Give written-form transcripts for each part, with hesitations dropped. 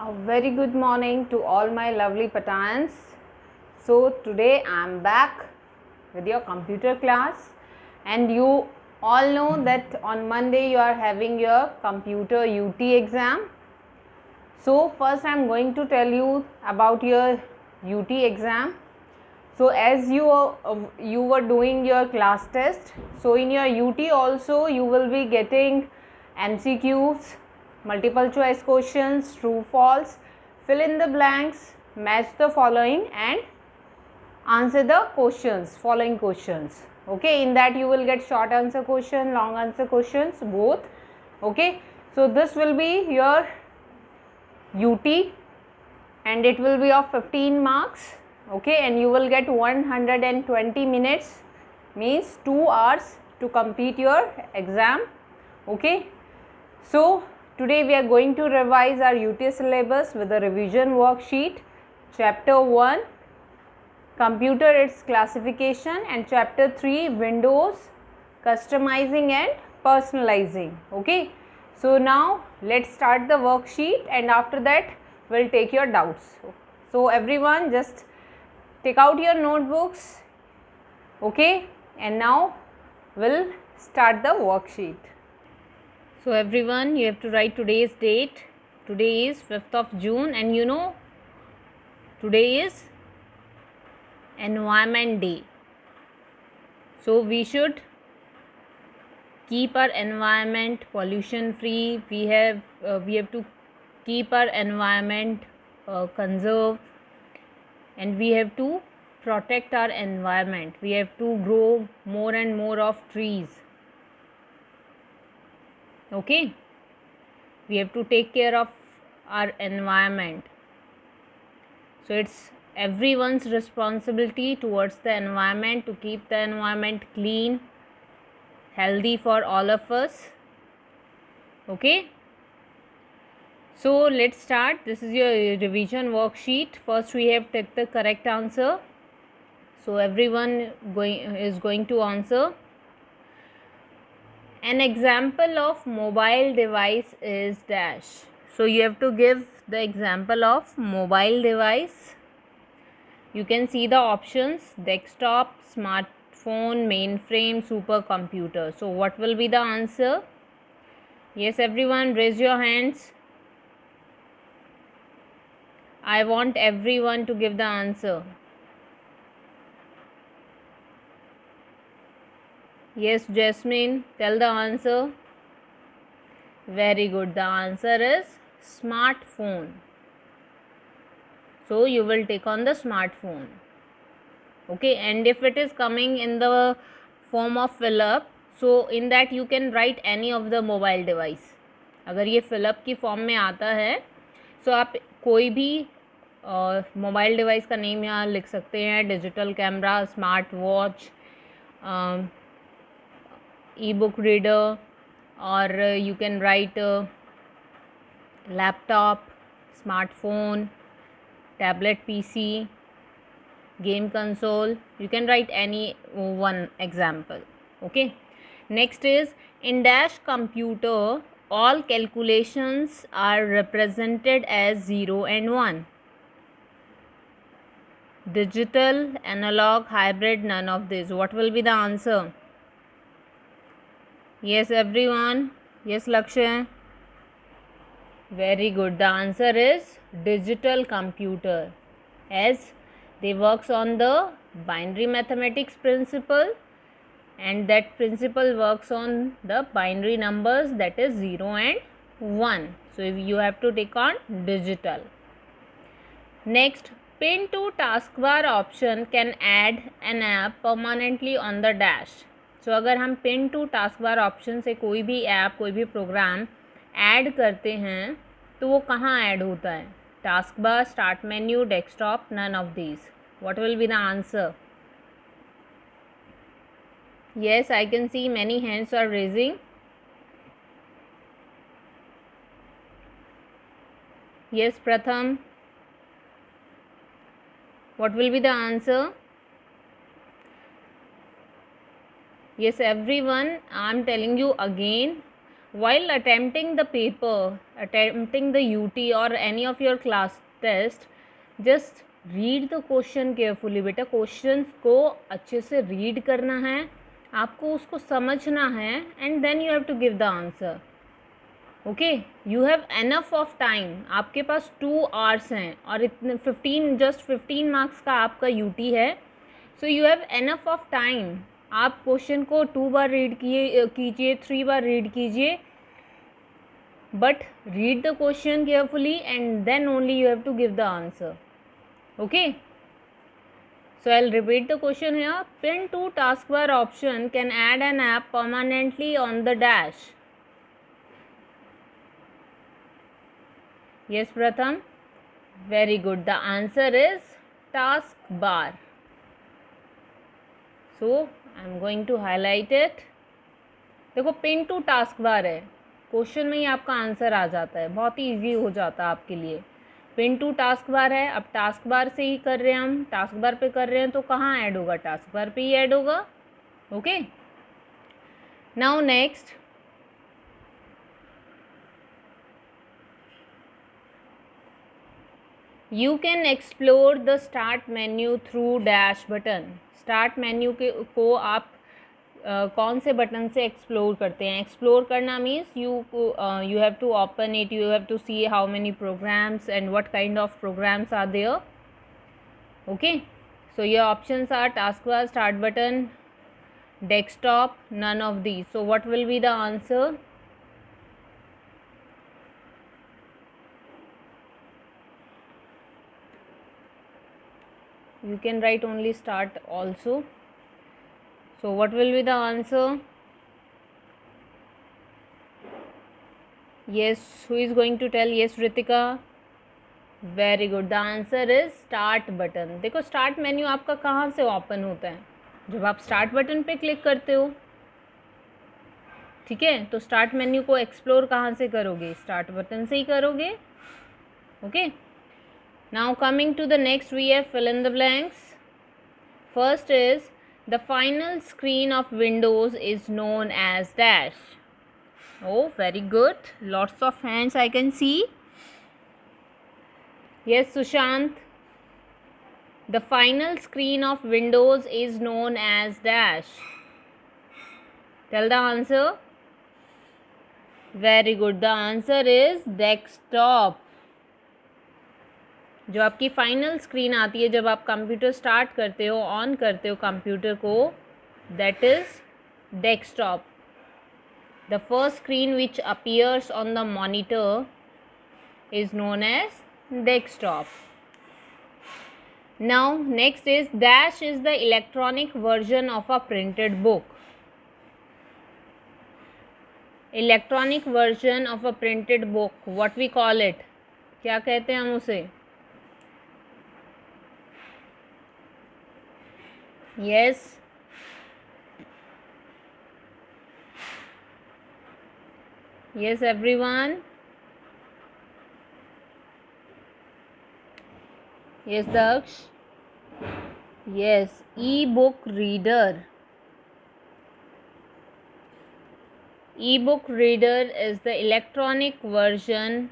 A very good morning to all my lovely Patans. So today I am back with your computer class, and you all know that on Monday you are having your computer UT exam. So first I am going to tell you about your UT exam. So as you were doing your class test, so in your UT also you will be getting MCQs, multiple choice questions, true false, fill in the blanks, match the following and answer the questions, following questions. Okay, in that you will get short answer question, long answer questions, both. Okay, so this will be your UT and it will be of 15 marks. Okay, and you will get 120 minutes, means 2 hours to complete your exam. Okay, so today we are going to revise our UT syllabus with a revision worksheet, chapter 1 computer, its classification, and chapter 3 windows, customizing and personalizing. Okay, so now let's start the worksheet and after that we'll take your doubts. So everyone just take out your notebooks. Okay, and now we'll start the worksheet. So everyone, you have to write today's date. Today is 5th of June and you know today is Environment Day. So we should keep our environment pollution free. We have to keep our environment conserved, and we have to protect our environment. We have to grow more and more of trees. Okay, we have to take care of our environment. So it's everyone's responsibility towards the environment to keep the environment clean, healthy for all of us. Okay, so let's start. This is your revision worksheet. First we have take the correct answer. So everyone is going to answer. An example of mobile device is dash. So you have to give the example of mobile device. You can see the options: desktop, smartphone, mainframe, supercomputer. So what will be the answer? Yes, everyone, raise your hands. I want everyone to give the answer. Yes, Jasmine, tell the answer. Very good. The answer is smartphone. So you will take on the smartphone. Okay, and if it is coming in the form of fill up, so in that you can write any of the mobile device. अगर ये fill up की form में आता है, so आप कोई भी mobile device का नेम यहाँ लिख सकते हैं. Digital camera, smart watch, e-book reader, or you can write laptop, smartphone, tablet PC, game console. You can write any one example. Okay, next is in dash computer all calculations are represented as 0 and 1. Digital, analog, hybrid, none of this. What will be the answer? Yes, everyone. Yes, Lakshya. Very good. The answer is digital computer, as they works on the binary mathematics principle, and that principle works on the binary numbers, that is 0 and 1. So you have to take on digital. Next, pin to taskbar option can add an app permanently on the dash. So अगर हम pin to task bar option से कोई भी app, कोई भी programme add करते हैं तो वो कहाँ ऐड होता है? Task bar, start menu, desktop, none of these. What will be the answer? Yes, I can see many hands are raising. Yes, Pratham. What will be the answer? Yes, everyone, I am telling you again, while attempting the paper, attempting the UT or any of your class test, just read the question carefully. बेटा questions को अच्छे से read करना है, आपको उसको समझना है, and then you have to give the answer. Okay, you have enough of time. आपके पास 2 आवर्स हैं और इतने 15 मार्क्स का आपका यूटी है. So you have enough of time. आप क्वेश्चन को 2 बार रीड कीजिए, 3 बार रीड कीजिए, but read the question carefully and then only you have to give the answer. Okay, so I'll repeat the question here. Pin to taskbar option can add an app permanently on the dash. Yes, Pratham. Very good. The answer is taskbar. So I'm going to highlight it. देखो pin to task बार है, question में ही आपका answer आ जाता है, बहुत ही easy हो जाता है आपके लिए. पिन टू टास्क बार है. अब टास्क बार से ही कर रहे हैं, हम टास्क बार पे कर रहे हैं, तो कहाँ ऐड होगा? टास्क बार पे ही ऐड होगा. Okay, now next, you can explore the start menu through dash button. Start menu को आप कौन से बटन से एक्सप्लोर करते हैं? एक्सप्लोर करना means you have to open it, you have to see how many programs and what kind of programs are there. Okay, so your options are task bar, start button, desktop, none of these. So what will be the answer? You can write only start also. So what will be the answer? Yes, who is going to tell? Yes, Ritika. Very good. The answer is start button. देखो start menu आपका कहाँ से open होता है? जब आप start button पे click करते हो. ठीक है, तो स्टार्ट मेन्यू को एक्सप्लोर कहाँ से करोगे? स्टार्ट बटन से ही करोगे. Okay, now coming to the next, we have fill in the blanks. First is the final screen of Windows is known as dash. Oh, very good. Lots of hands I can see. Yes, Sushant. The final screen of Windows is known as dash. Tell the answer. Very good. The answer is desktop. जो आपकी final screen आती है जब आप computer start करते हो, on करते हो कंप्यूटर को, that is desktop. The first screen which appears on the monitor is known as desktop. Now next is dash is the electronic version of a printed book. Electronic version of a printed book, what we call it? क्या कहते हैं हम उसे? Yes, yes everyone. Yes Daksh. Yes, e-book reader. E-book reader is the electronic version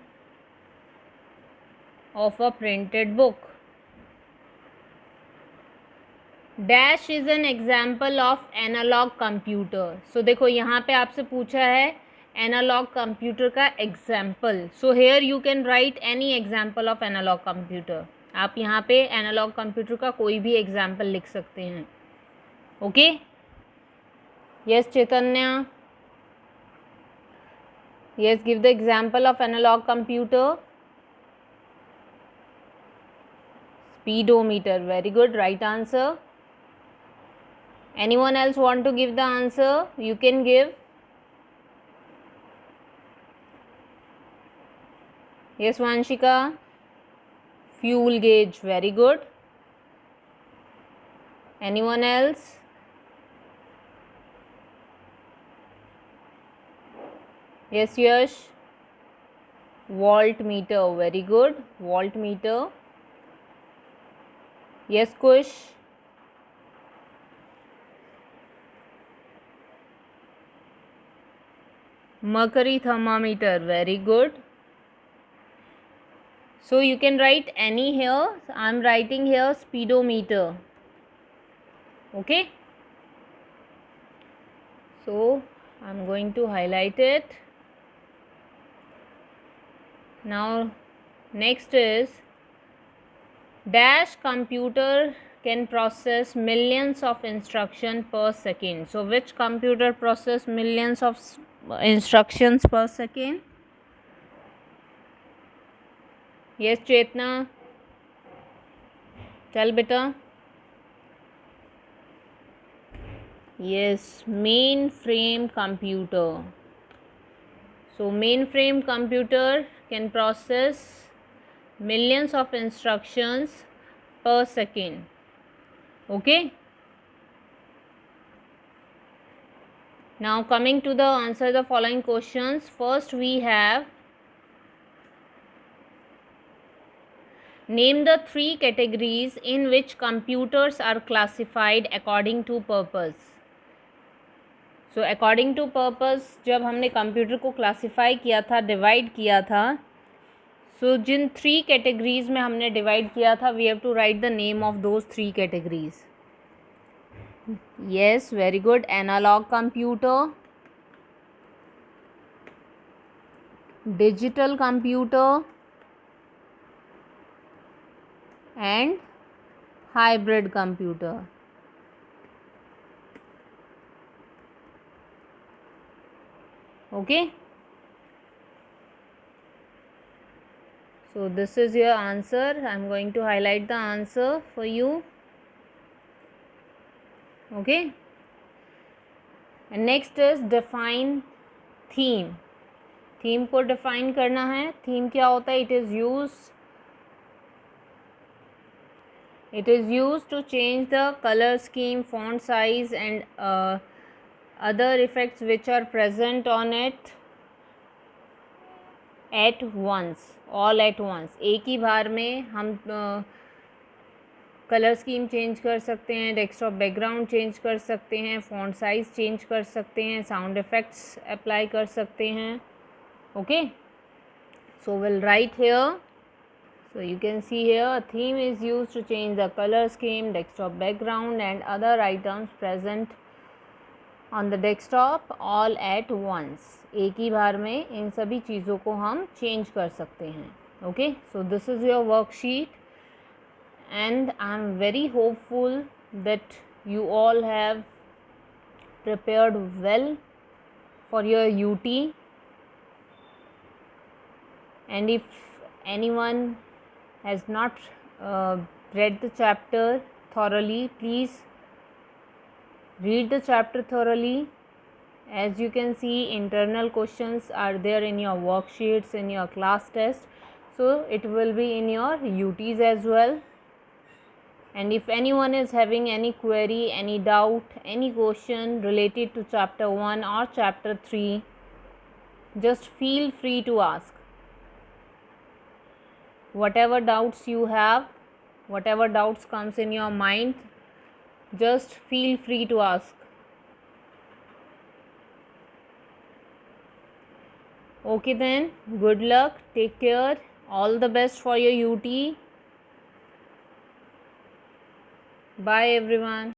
of a printed book. Dash is an example of analog computer. So देखो यहाँ पे आपसे पूछा है एनालॉग कंप्यूटर का example. So here you can write any example of analog computer. आप यहाँ पे एनालॉग कंप्यूटर का कोई भी एग्जाम्पल लिख सकते हैं. Okay, yes Chaitanya. Yes, give the example of analog computer. Speedometer. Very good, right answer. Anyone else want to give the answer? You can give. Yes, Vanshika. Fuel gauge. Very good. Anyone else? Yes, Yash. Voltmeter. Very good. Voltmeter. Yes, Kush. mercury thermometer. Very good. So you can write any here. I am writing here speedometer. Okay. So I am going to highlight it. Now next is dash computer can process millions of instructions per second. So which computer process millions of instructions per second? Yes, Chetna. Tell beta. Yes, mainframe computer. So mainframe computer can process millions of instructions per second. Okay. Now coming to the answer the following questions. First we have, name the 3 categories in which computers are classified according to purpose. So according to purpose जब हमने computer को classify किया था, divide किया था, सो जिन 3 categories में हमने divide किया था, we have to write the name of those 3 categories. Yes, very good. Analog computer, digital computer, and hybrid computer. Okay. So this is your answer. I am going to highlight the answer for you. Okay. And next is define theme. Theme को define करना है. Theme क्या होता है? It is used to change the color scheme, font size and other effects which are present on it at once, all at once. एक ही बार में हम colour scheme change कर सकते हैं, डेस्कटॉप बैकग्राउंड चेंज कर सकते हैं, फॉन्ट साइज़ चेंज कर सकते हैं, साउंड इफ़ेक्ट्स अप्लाई कर सकते हैं. Okay. So we'll write here. So you can see here, a theme is used to change the color scheme, desktop background and other items present on the desktop all at once. एक ही बार में इन सभी चीज़ों को हम change कर सकते हैं. Okay, so this is your worksheet and I am very hopeful that you all have prepared well for your UT. And if anyone has not read the chapter thoroughly, please read the chapter thoroughly. As you can see, internal questions are there in your worksheets, in your class test, so it will be in your UTs as well. And if anyone is having any query, any doubt, any question related to chapter 1 or chapter 3, just feel free to ask. Whatever doubts you have, whatever doubts comes in your mind, just feel free to ask. Okay then, good luck, take care, all the best for your UT. Bye everyone.